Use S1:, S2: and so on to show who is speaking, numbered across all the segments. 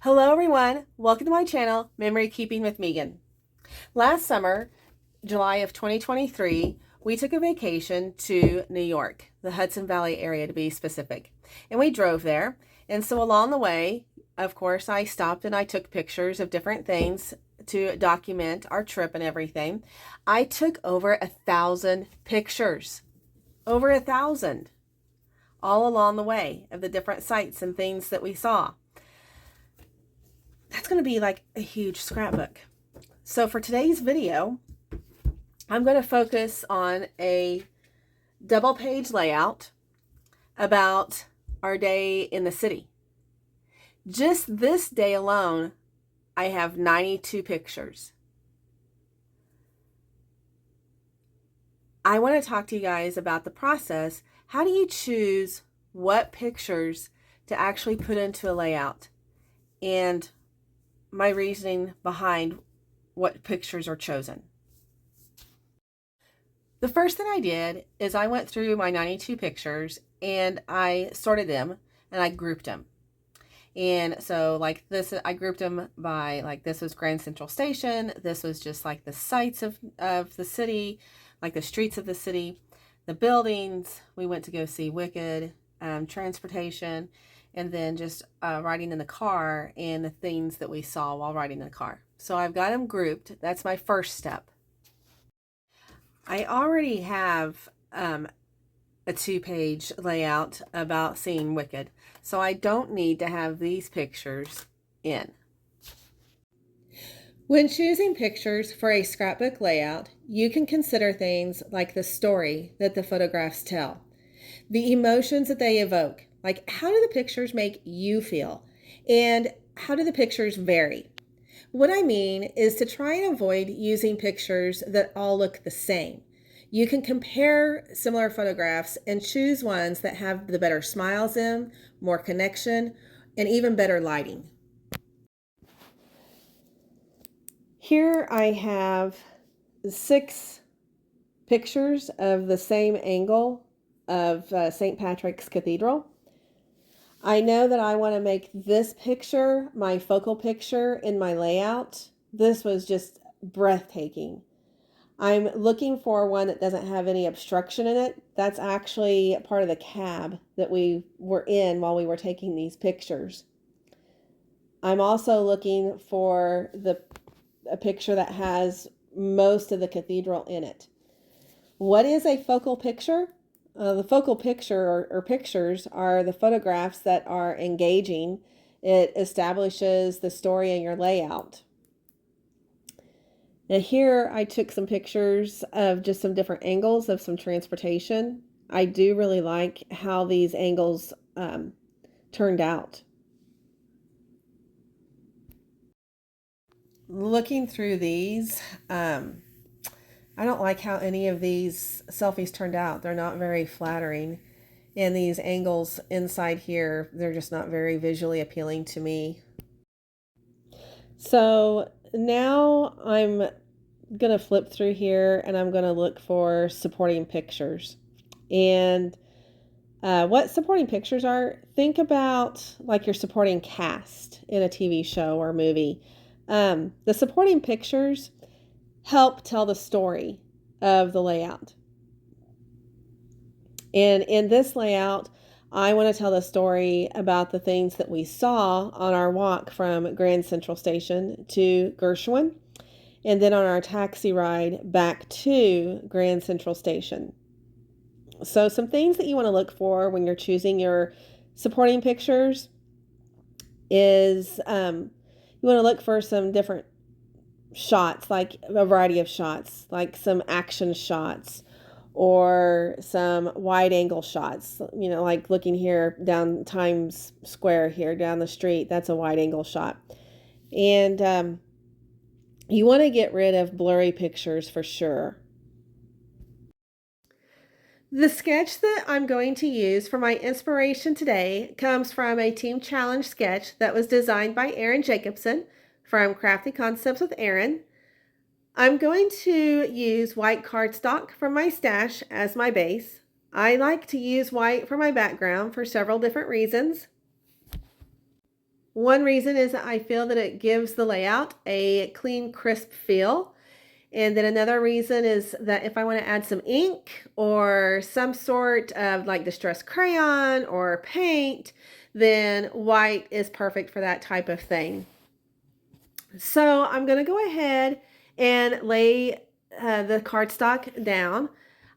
S1: Hello everyone, welcome to my channel, Memory Keeping with Megan. Last summer, July of 2023, we took a vacation to New York, the Hudson Valley area to be specific. And we drove there. And so along the way, of course, I stopped and I took pictures of different things to document our trip and everything. I took over 1,000 pictures, over 1,000, all along the way of the different sites and things that we saw. That's going to be like a huge scrapbook. So for today's video, I'm going to focus on a double page layout about our day in the city. Just this day alone, I have 92 pictures. I want to talk to you guys about the process. How do you choose what pictures to actually put into a layout? And my reasoning behind what pictures are chosen. The first thing I did is I went through my 92 pictures and I sorted them and I grouped them. And so like this, I grouped them by like this was Grand Central Station. This was just like the sights of the city, like the streets of the city, the buildings. We went to go see Wicked, transportation, and then just riding in the car and the things that we saw while riding in the car. So I've got them grouped. That's my first step. I already have a 2-page layout about seeing Wicked, so I don't need to have these pictures in. When choosing pictures for a scrapbook layout, you can consider things like the story that the photographs tell, the emotions that they evoke. Like, how do the pictures make you feel? And how do the pictures vary? What I mean is to try and avoid using pictures that all look the same. You can compare similar photographs and choose ones that have the better smiles in, more connection, and even better lighting. Here I have 6 pictures of the same angle of St. Patrick's Cathedral. I know that I want to make this picture my focal picture in my layout. This was just breathtaking. I'm looking for one that doesn't have any obstruction in it. That's actually part of the cab that we were in while we were taking these pictures. I'm also looking for a picture that has most of the cathedral in it. What is a focal picture? The focal picture or pictures are the photographs that are engaging. It establishes the story in your layout. Now here I took some pictures of just some different angles of some transportation. I do really like how these angles turned out. Looking through these, I don't like how any of these selfies turned out. They're not very flattering. And these angles inside here, they're just not very visually appealing to me. So now I'm going to flip through here and I'm going to look for supporting pictures. And what supporting pictures are, think about like your supporting cast in a TV show or movie. The supporting pictures help tell the story of the layout. And in this layout, I want to tell the story about the things that we saw on our walk from Grand Central Station to Gershwin, and then on our taxi ride back to Grand Central Station. So some things that you want to look for when you're choosing your supporting pictures is you want to look for some different shots, like a variety of shots, like some action shots or some wide angle shots, you know, like looking here down Times Square here down the street. That's a wide angle shot. And you want to get rid of blurry pictures for sure. The sketch that I'm going to use for my inspiration today comes from a team challenge sketch that was designed by Erin Jacobson from Crafty Concepts with Erin. I'm going to use white cardstock from my stash as my base. I like to use white for my background for several different reasons. One reason is that I feel that it gives the layout a clean, crisp feel. And then another reason is that if I want to add some ink or some sort of like distressed crayon or paint, then white is perfect for that type of thing. So I'm going to go ahead and lay the cardstock down.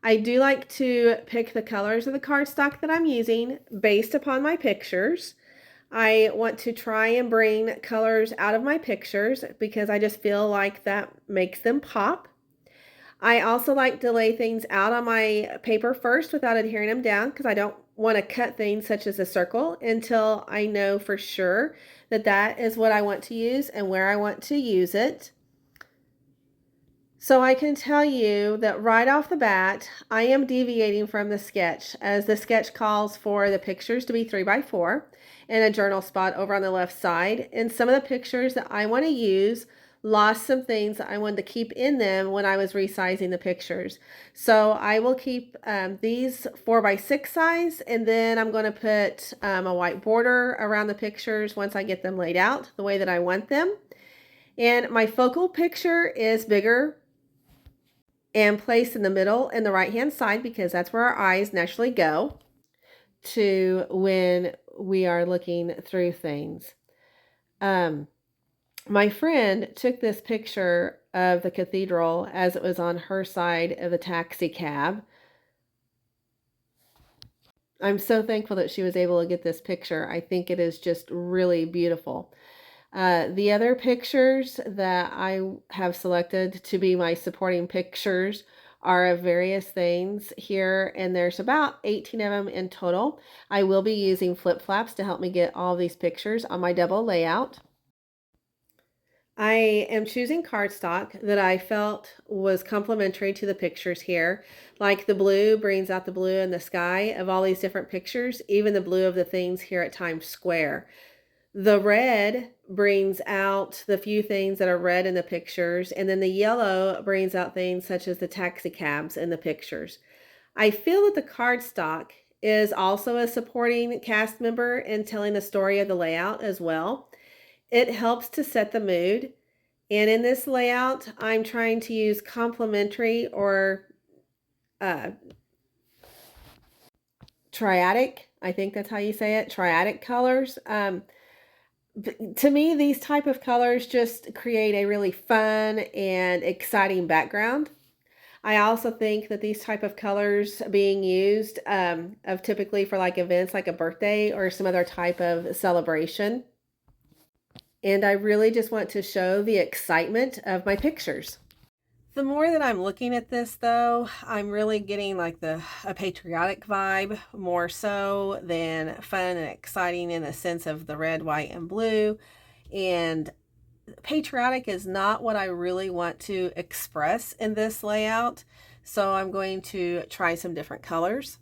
S1: I do like to pick the colors of the cardstock that I'm using based upon my pictures. I want to try and bring colors out of my pictures because I just feel like that makes them pop. I also like to lay things out on my paper first without adhering them down because I don't want to cut things such as a circle until I know for sure that that is what I want to use and where I want to use it. So I can tell you that right off the bat, I am deviating from the sketch, as the sketch calls for the pictures to be 3x4 and a journal spot over on the left side. And some of the pictures that I want to use lost some things that I wanted to keep in them when I was resizing the pictures. So I will keep these 4x6 size, and then I'm going to put a white border around the pictures once I get them laid out the way that I want them. And my focal picture is bigger and placed in the middle and the right hand side because that's where our eyes naturally go to when we are looking through things. My friend took this picture of the cathedral as it was on her side of the taxi cab. I'm so thankful that she was able to get this picture. I think it is just really beautiful. The other pictures that I have selected to be my supporting pictures are of various things here, and there's about 18 of them in total. I will be using flip flaps to help me get all these pictures on my double layout. I am choosing cardstock that I felt was complementary to the pictures here. Like the blue brings out the blue in the sky of all these different pictures, even the blue of the things here at Times Square. The red brings out the few things that are red in the pictures, and then the yellow brings out things such as the taxi cabs in the pictures. I feel that the cardstock is also a supporting cast member in telling the story of the layout as well. It helps to set the mood. And in this layout, I'm trying to use complementary or triadic, I think that's how you say it, triadic colors. To me, these type of colors just create a really fun and exciting background. I also think that these type of colors being used of typically for like events like a birthday or some other type of celebration. And I really just want to show the excitement of my pictures. The more that I'm looking at this though, I'm really getting like a patriotic vibe more so than fun and exciting in the sense of the red, white, and blue. And patriotic is not what I really want to express in this layout. So I'm going to try some different colors.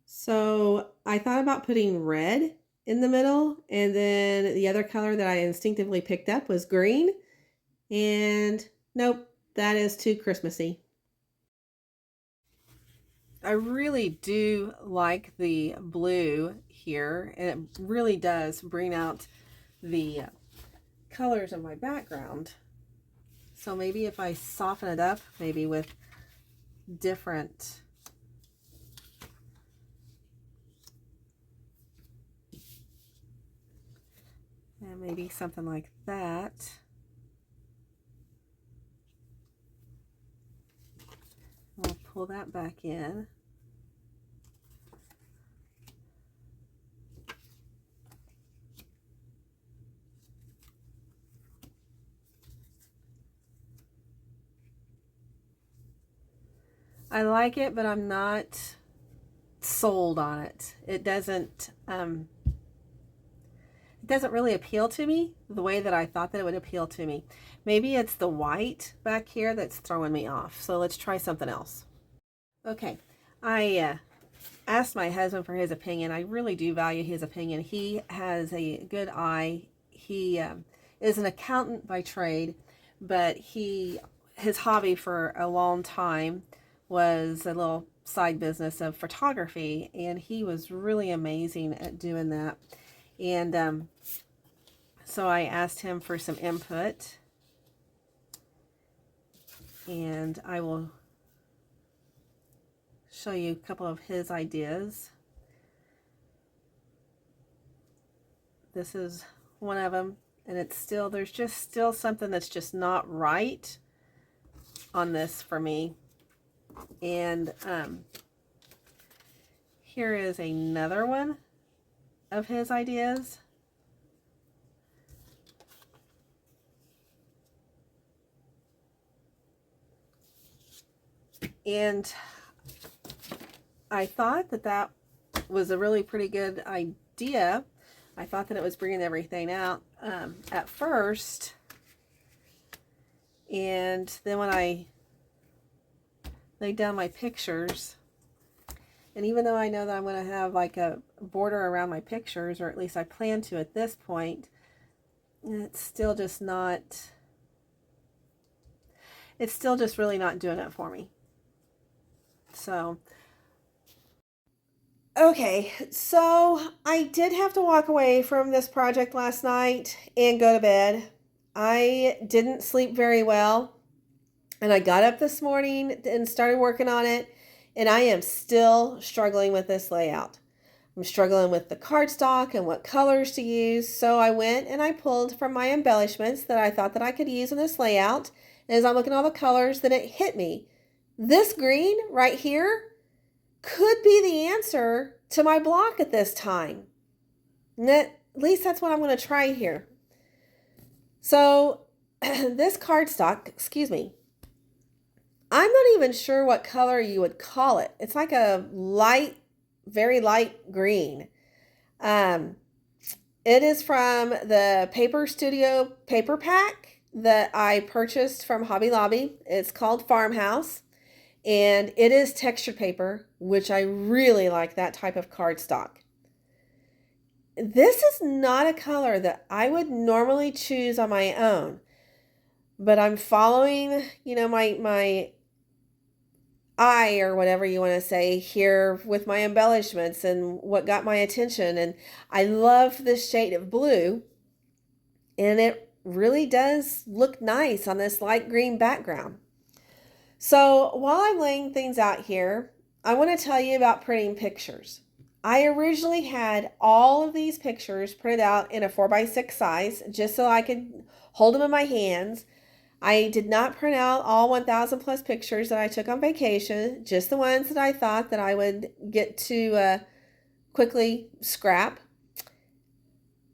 S1: So I thought about putting red in the middle, and then the other color that I instinctively picked up was green. And nope, that is too Christmassy. I really do like the blue here, and it really does bring out the colors of my background. So maybe if I soften it up, maybe with different and maybe something like that. I'll pull that back in. I like it, but I'm not sold on it. It doesn't really appeal to me the way that I thought that it would appeal to me. Maybe it's the white back here that's throwing me off. So let's try something else. Okay, I asked my husband for his opinion. I really do value his opinion. He has a good eye. He is an accountant by trade, but his hobby for a long time was a little side business of photography, and he was really amazing at doing that. And so I asked him for some input, and I will show you a couple of his ideas. This is one of them, and it's still, there's just still something that's just not right on this for me. And here is another one of his ideas. And I thought that that was a really pretty good idea. I thought that it was bringing everything out at first. And then when I laid down my pictures, and even though I know that I'm going to have like a border around my pictures, or at least I plan to at this point, it's still just not, it's still just really not doing it for me. So, okay, so I did have to walk away from this project last night and go to bed. I didn't sleep very well, and I got up this morning and started working on it, and I am still struggling with this layout. I'm struggling with the cardstock and what colors to use, so I went and I pulled from my embellishments that I thought that I could use in this layout. And as I'm looking at all the colors, then it hit me. This green right here could be the answer to my block at this time. And at least that's what I'm going to try here. So this cardstock, excuse me, I'm not even sure what color you would call it. It's like a light, very light green. It is from the Paper Studio paper pack that I purchased from Hobby Lobby. It's called Farmhouse, and it is textured paper, which I really like that type of cardstock. This is not a color that I would normally choose on my own, but I'm following, you know, my eye, or whatever you want to say, here with my embellishments and what got my attention. And I love this shade of blue, and it really does look nice on this light green background. So while I'm laying things out here, I want to tell you about printing pictures. I originally had all of these pictures printed out in a 4x6 size just so I could hold them in my hands. I did not print out all 1,000 plus pictures that I took on vacation, just the ones that I thought that I would get to quickly scrap.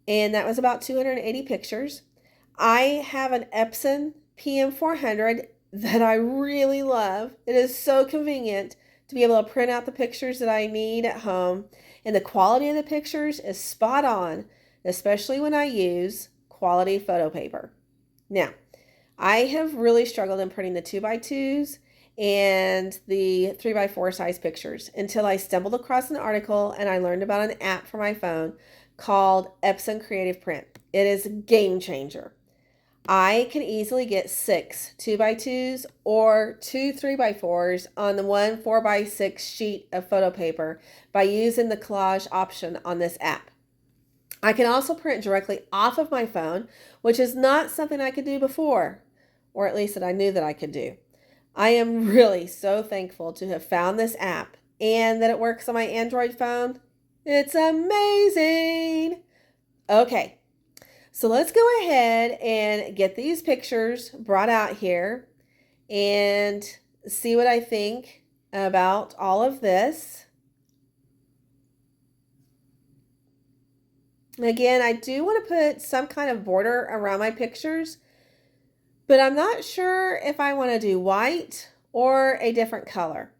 S1: And that was about 280 pictures. I have an Epson PM400 that I really love. It is so convenient to be able to print out the pictures that I need at home. And the quality of the pictures is spot on, especially when I use quality photo paper. Now, I have really struggled in printing the 2x2s and the 3x4 size pictures until I stumbled across an article and I learned about an app for my phone called Epson Creative Print. It is a game changer. I can easily get 6 2x2s or 2 3x4s on the one 4x6 sheet of photo paper by using the collage option on this app. I can also print directly off of my phone, which is not something I could do before, or at least that I knew that I could do. I am really so thankful to have found this app and that it works on my Android phone. It's amazing. Okay, so let's go ahead and get these pictures brought out here and see what I think about all of this. Again, I do want to put some kind of border around my pictures, but I'm not sure if I want to do white or a different color.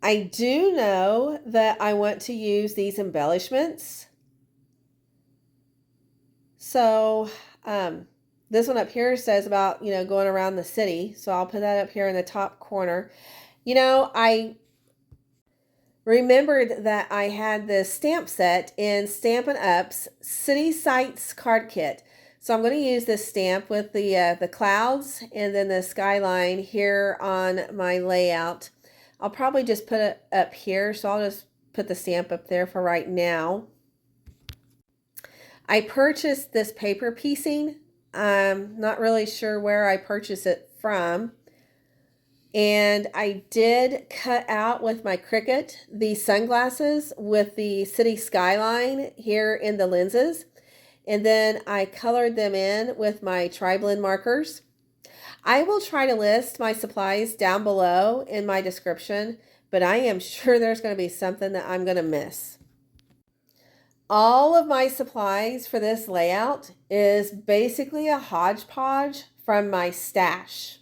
S1: I do know that I want to use these embellishments. So this one up here says about, going around the city. So I'll put that up here in the top corner. I remembered that I had this stamp set in Stampin' Up's City Sites card kit. So I'm going to use this stamp with the clouds and then the skyline here on my layout. I'll probably just put it up here, so I'll just put the stamp up there for right now. I purchased this paper piecing. I'm not really sure where I purchased it from. And I did cut out with my Cricut the sunglasses with the city skyline here in the lenses. And then I colored them in with my tri-blend markers. I will try to list my supplies down below in my description, but I am sure there's going to be something that I'm going to miss. All of my supplies for this layout is basically a hodgepodge from my stash.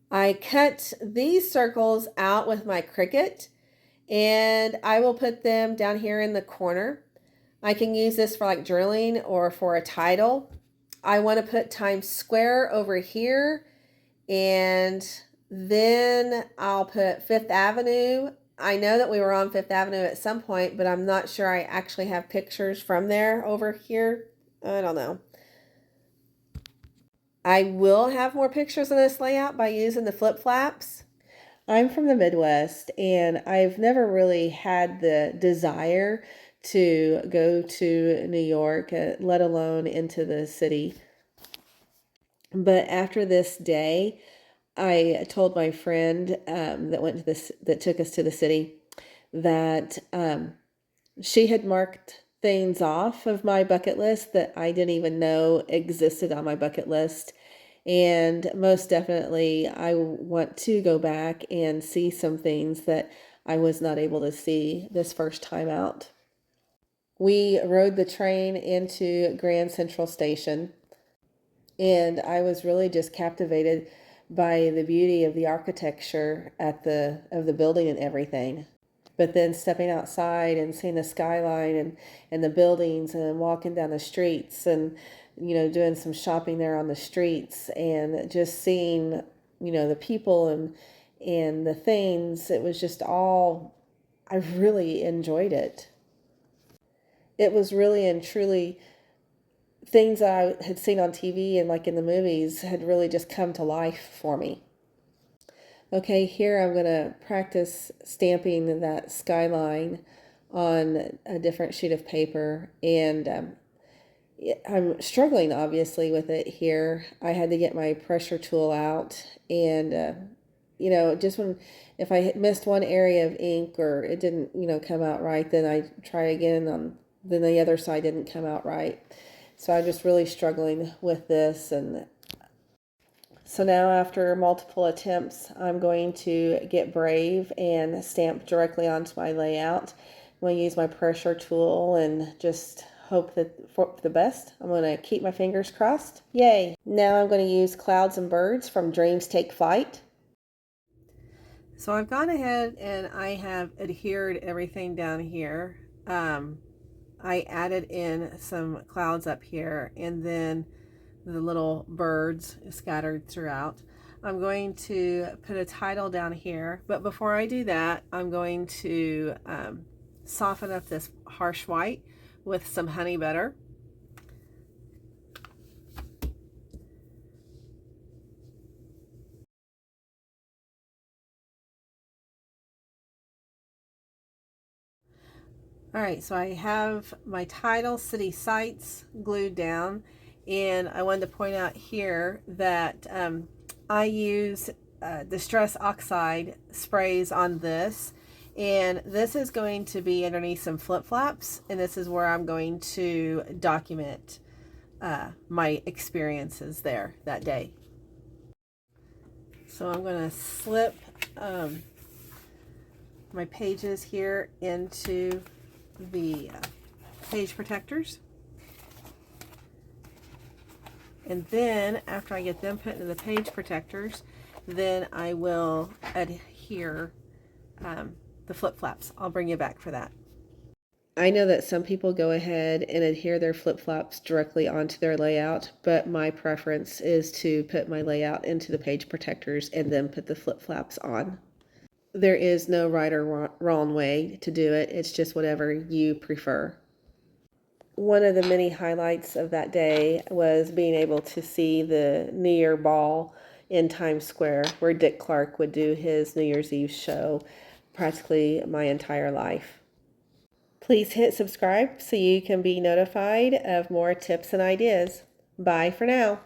S1: I cut these circles out with my Cricut, and I will put them down here in the corner. I can use this for like drilling or for a title. I want to put Times Square over here, and then I'll put Fifth Avenue. I know that we were on Fifth Avenue at some point, but I'm not sure I actually have pictures from there over here. I don't know. I will have more pictures of this layout by using the flip flaps. I'm from the Midwest, and I've never really had the desire to go to New York, let alone into the city. But after this day, I told my friend that took us to the city that she had marked things off of my bucket list that I didn't even know existed on my bucket list. And most definitely, I want to go back and see some things that I was not able to see this first time out. We rode the train into Grand Central Station, and I was really just captivated by the beauty of the architecture of the building and everything. But then stepping outside and seeing the skyline and the buildings and walking down the streets and, doing some shopping there on the streets and just seeing, the people and the things, it was just all, I really enjoyed it. It was really and truly things I had seen on TV and like in the movies had really just come to life for me. Okay, here I'm going to practice stamping that skyline on a different sheet of paper, and I'm struggling obviously with it here. I had to get my pressure tool out, and just if I missed one area of ink or it didn't come out right, then I try again then the other side didn't come out right. So I'm just really struggling with this. And so now after multiple attempts, I'm going to get brave and stamp directly onto my layout. I'm going to use my pressure tool and just hope that for the best. I'm going to keep my fingers crossed. Yay! Now I'm going to use Clouds and Birds from Dreams Take Flight. So I've gone ahead and I have adhered everything down here. I added in some clouds up here and then the little birds scattered throughout. I'm going to put a title down here, but before I do that, I'm going to soften up this harsh white with some honey butter. All right, so I have my title, City Sights, glued down, and I wanted to point out here that I use Distress Oxide sprays on this, and this is going to be underneath some flip-flops, and this is where I'm going to document my experiences there that day. So I'm going to slip my pages here into the page protectors, and then after I get them put into the page protectors, then I will adhere the flip-flops. I'll bring you back for that. I know that some people go ahead and adhere their flip-flops directly onto their layout, but my preference is to put my layout into the page protectors and then put the flip-flops on. There is no right or wrong way to do it. It's just whatever you prefer. One of the many highlights of that day was being able to see the New Year ball in Times Square, where Dick Clark would do his New Year's Eve show practically my entire life. Please hit subscribe so you can be notified of more tips and ideas. Bye for now.